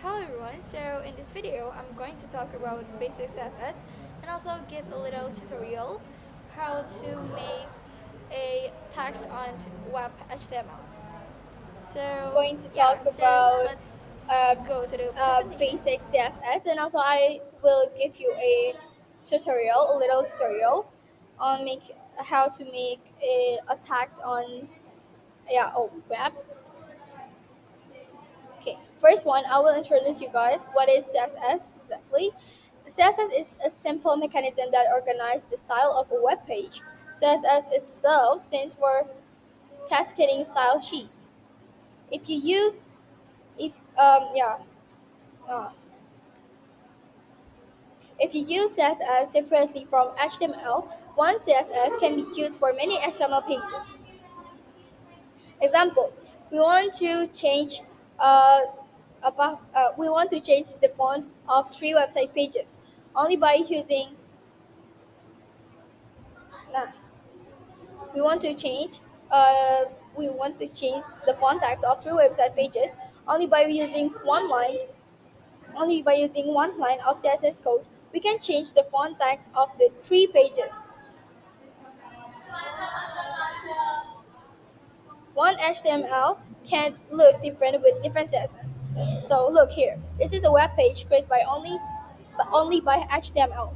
Hello everyone, so in this video I'm going to talk about basic CSS and also give a little tutorial how to make a text on web HTML. So Going to yeah, talk just about let's uh, go to the presentation. basic CSS, and also I will give you a little tutorial on make how to make a text on web. Okay, first one I will introduce you guys what is CSS exactly. CSS is a simple mechanism that organizes the style of a web page. CSS itself stands for cascading style sheet. If you use if uh, If you use CSS separately from HTML, one CSS can be used for many HTML pages. Example: We want to change we want to change the font of three website pages only by using. Nah, we want to change uh, we want to change the font text of three website pages only by using one line. Only by using one line of CSS code, we can change the font text of the three pages. One HTML can look different with different CSS. So look here. This is a web page created only by HTML.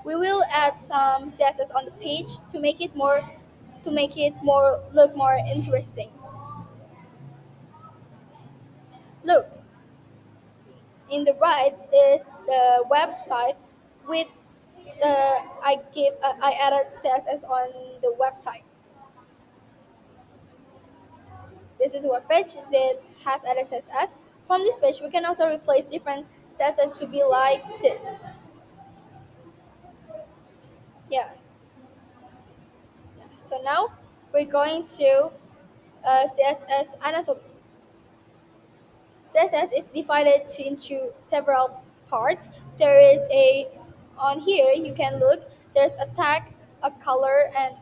We will add some CSS on the page to make it more look more interesting. Look, in the right is the website with I added CSS on the website. This is a web page that has added CSS. From this page, we can also replace different CSS to be like this. Yeah. So now we're going to CSS Anatomy. CSS is divided into several parts. There is a on here you can look. There's a tag, a color, and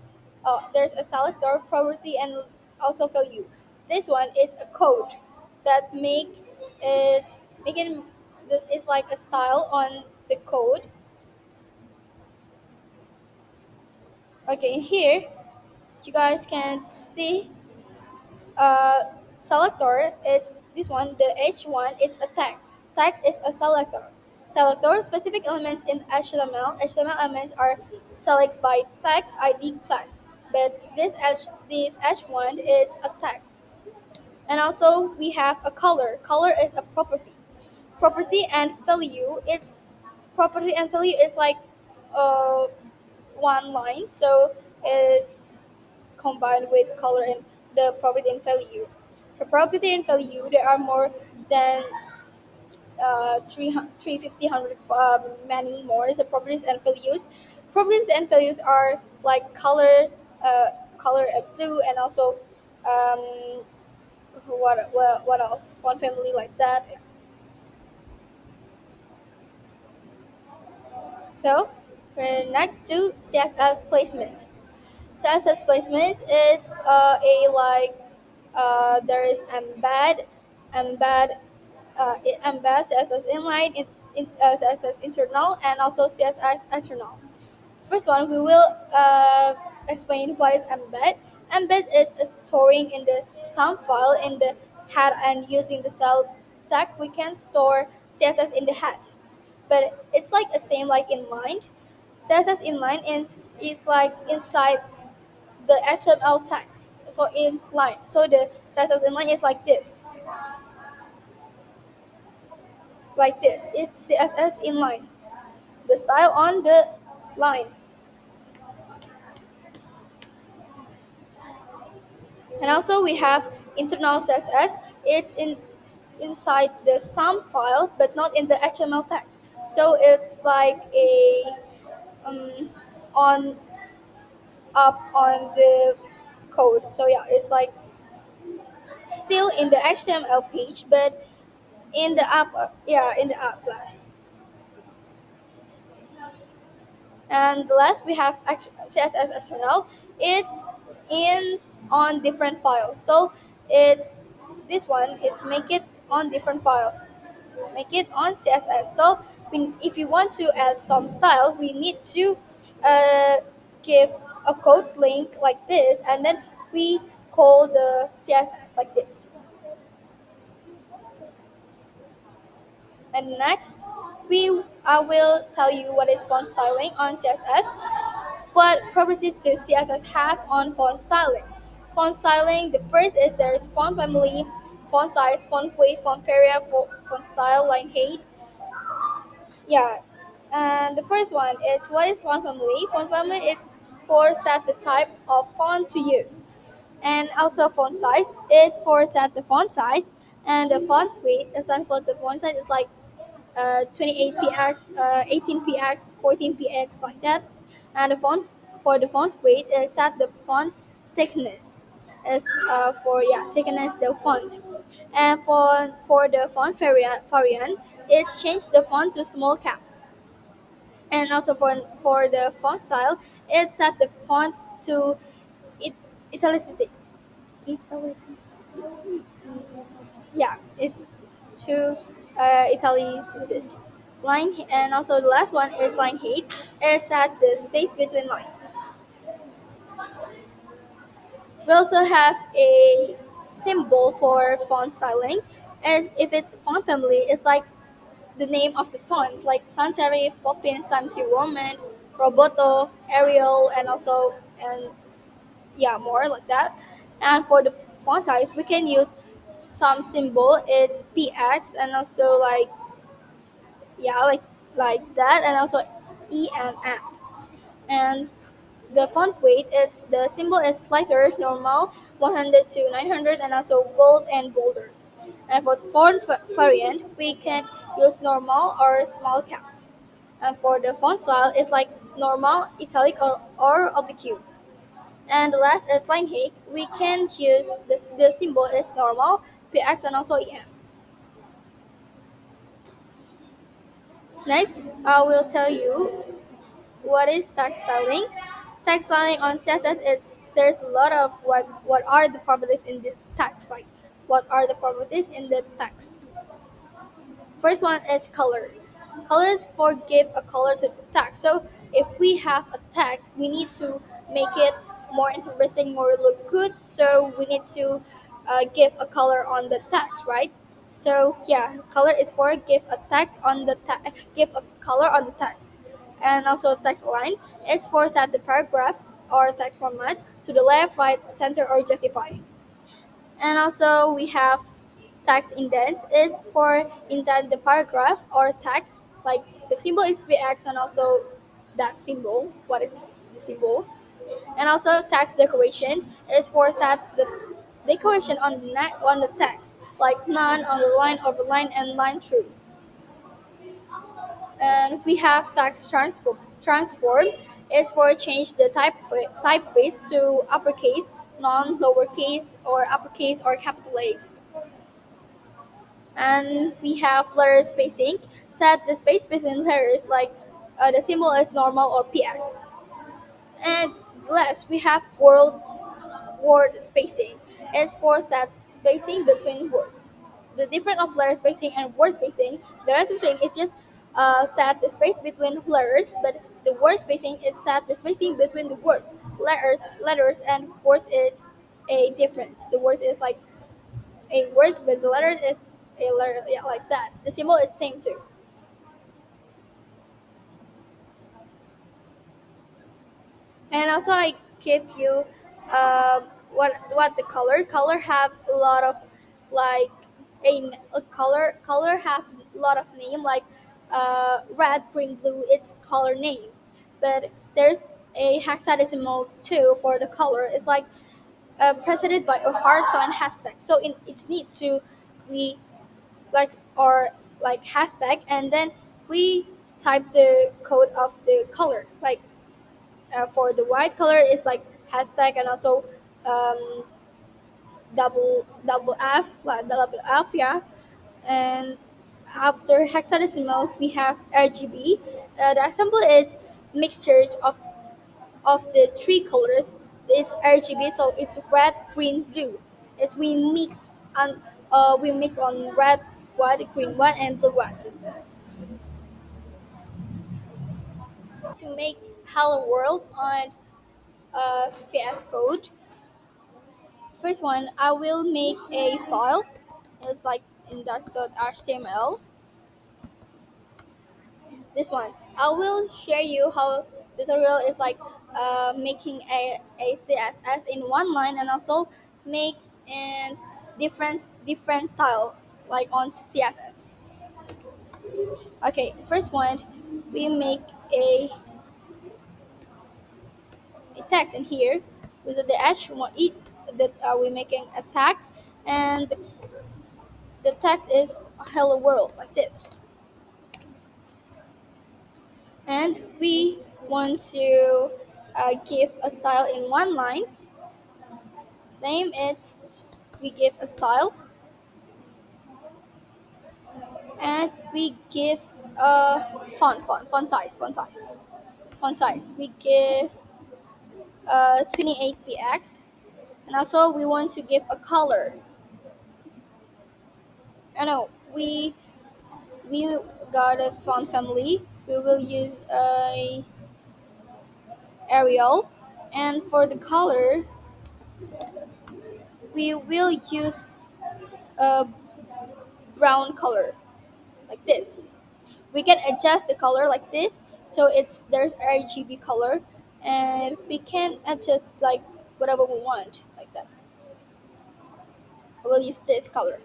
there's a selector, property, and also value. This one is a code that it making it's like a style on the code. Okay, here you guys can see selector. It's this one. The H1 is a tag. Tag is a selector. Selector specific elements in HTML. HTML elements are selected by tag ID class. But this H1 is a tag. And also we have a color. Color is a property. Property and value is property and value is like uh, one line. So it's combined with color and the property and value. So property and value, there are more than 350, many more. So properties and values. Properties and values are like color blue, and also um, what else? Font family like that. So we're next to CSS placement. CSS placement is there is embed CSS inline, CSS internal, and also CSS external. First one, we will explain what is embed. Embed is storing in the some file in the head, and using the cell tag we can store CSS in the head. But it's like the same like inline. CSS inline is it's like inside the HTML tag. So inline. So the CSS inline is like this. Like this is CSS inline. The style on the line. And also we have internal CSS. It's inside the SAM file, but not in the HTML tag. So it's like a um, on up on the code. So yeah, it's like still in the HTML page, but in the app. Yeah, in the app. And the last we have CSS External. It's in on different files. So it's this one is make it on different file. make it on CSS. So if you want to add some style, we need to uh, give a code link like this, and then we call the CSS like this. And next, I will tell you what is font styling on CSS. What properties do CSS have on font styling? Font styling, the first is there's font family, font size, font weight, font area, font style, line height. Yeah. And the first one is what is font family? Font family is for set the type of font to use. And also font size is for set the font size. And the font weight, example, the font size is like 28px, 18px, 14px, like that. And the font for the font weight is that the font thickness is for thickness the font. And for the font variant, it's change the font to small caps. And also for the font style, it's set the font to it italicity. Yeah, it to italicity line. And also the last one is line height, is that the space between lines. We also have a symbol for font styling, as if it's font family, it's like the name of the fonts, like sans serif, Poppins, Times New Roman, Roboto, Arial, and also and more like that. And for the font size, we can use some symbol. It's px, and also like that, and also e and m. And the font weight is the symbol is lighter, normal, 100 to 900, and also bold and bolder. And for the font variant, we can use normal or small caps. And for the font style, it's like normal, italic, or oblique. And the last is line height. We can use this. The symbol is normal, px, and also em. Next, I will tell you what is text styling. Text styling on CSS is there's a lot of what are the properties in this text, like what are the properties in the text. First one is color. Colors for give a color to the text. So if we have a text, we need to make it more interesting, more look good. So we need to give a color on the text, right? So color is for give a text on the give a color on the text. And also text line is for set the paragraph or text format to the left, right, center, or justify. And also we have text indents is for indent the paragraph or text, like the symbol is VX, and also that symbol, what is the symbol. And also text decoration is for set the decoration on the on the text, like none, underline, overline, and line through. And we have text transform is for change the typeface to uppercase, non lowercase, or uppercase, or capital A's. And we have letter spacing, set the space between letters, like the symbol is normal or px. And last we have word spacing, is for set spacing between words. The difference of letter spacing and word spacing, the letter spacing is just set the space between letters, but the word spacing is set the spacing between the words. Letters and words is a difference. The words is like a words, but the letter is a letter, like that. The symbol is same too. And also I give you what the color have a lot of like a color have a lot of name, like red, green, blue, it's color name. But there's a hexadecimal too for the color. It's like preceded by a hard sign hashtag, so it's need to we like or like hashtag, and then we type the code of the color, like for the white color is like hashtag, and also um, double f, like double f, and after hexadecimal we have RGB. The example is mixture of the three colors. It's RGB, so it's red, green, blue. It's we mix and we mix on red, one, green one, and blue one. To make Hello World on VS Code, first one I will make a file. It's like index.html. This one I will share you how tutorial is like making a CSS in one line and also make and different style like on CSS. Okay, first one we make a text in here with the h1 it that we're making a tag, and the text is hello world like this, and we want to give a style in one line. Name it, we give a style, and we give a font size we give 28 px, and also we want to give a color. I know we got a font family. We will use a Arial, and for the color we will use a brown color like this. We can adjust the color like this, so it's there's RGB color, and we can adjust like whatever we want like that. We'll use this color.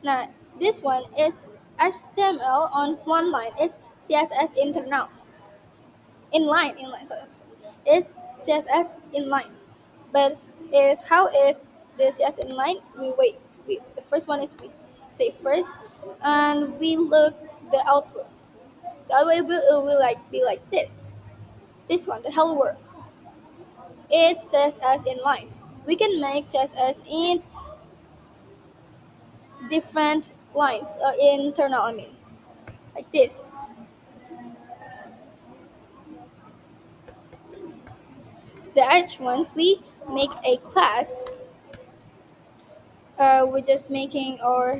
Now this one is HTML on one line. It's CSS internal. Inline, sorry. It's CSS inline. But if the CSS inline, we wait. The first one is we say first, and we look the output. The output will like be like this. This one, the hello world. It says as inline. We can make CSS in different lines, internal. I mean, like this. The H1 we make a class. We're just making our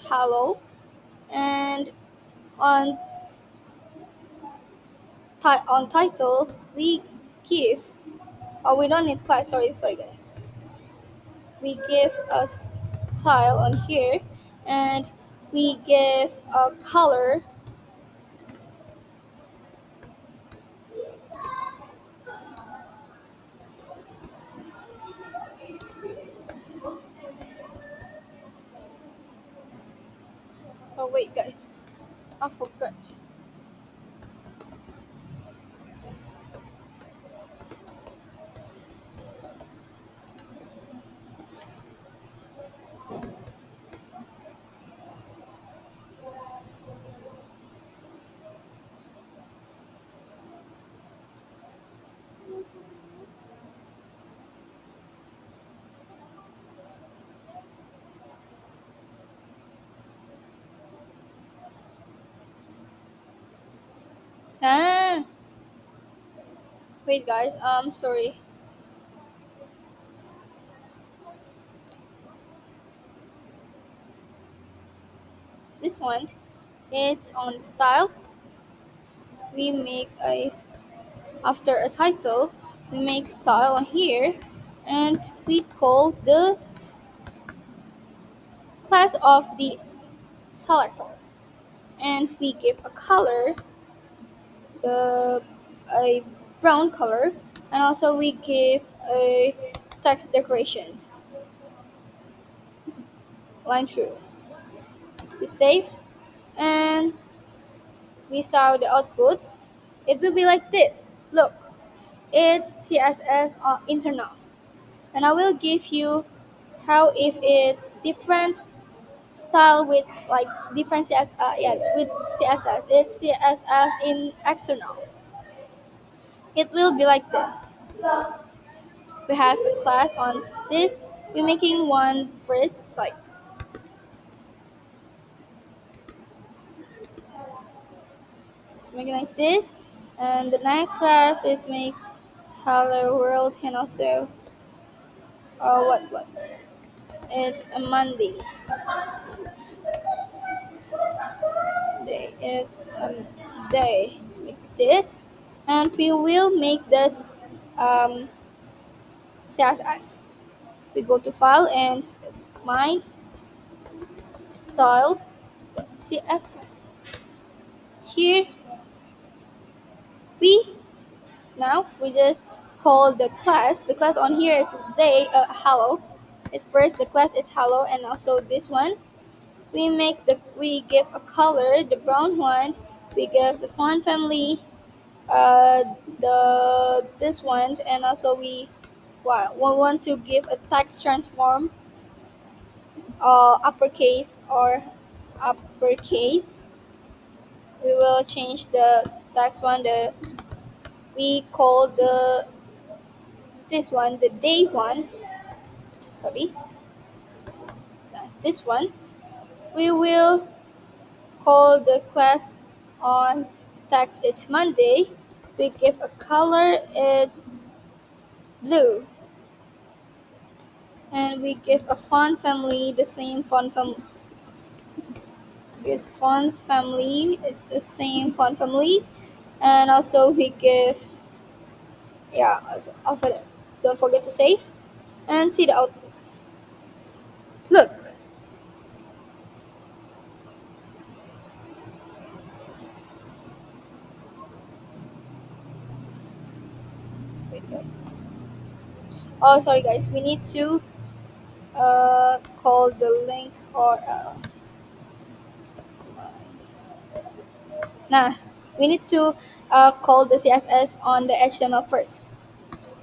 hello, and on on title we give, oh we don't need class, sorry guys, we give a style on here, and we give a color. Oh wait guys, I forgot. Ah, wait guys, sorry. This one, it's on style. We make after a title, we make style on here, and we call the class of the selector, and we give a color, the a brown color, and also we give a text decoration line through. We save, and we saw the output. It will be like this. Look, it's CSS internal, and I will give you how if it's different style with like different CSS, with CSS. It's CSS in external. It will be like this. We have a class on this. We're making one first, like making like this, and the next class is make hello world, and also what it's a Monday. it's day. Let's make this, and we will make this CSS. We go to file and my style CSS. Here we now we just call the class. The class on here is day hello. It's first the class it's hello, and also this one we give a color, the brown one. We give the font family, the this one, and also we want to give a text transform, uppercase or uppercase. We will change the text one. The we call the this one the day one. Sorry, this one. We will call the class on text. It's Monday. We give a color. It's blue, and we give a font family. The same font family. This font family. It's the same font family, and also we give yeah. Also, don't forget to save and see the output. Look, wait, guys. Oh, sorry, guys. We need to call the link or nah. We need to call the CSS on the HTML first.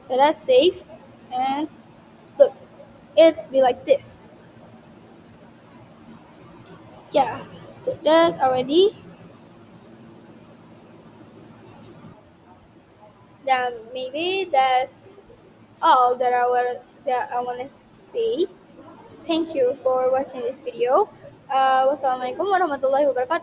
So that's safe. And look, it's be like this. Yeah, did that already. Then maybe that's all that I want to say. Thank you for watching this video. Wassalamualaikum warahmatullahi wabarakatuh.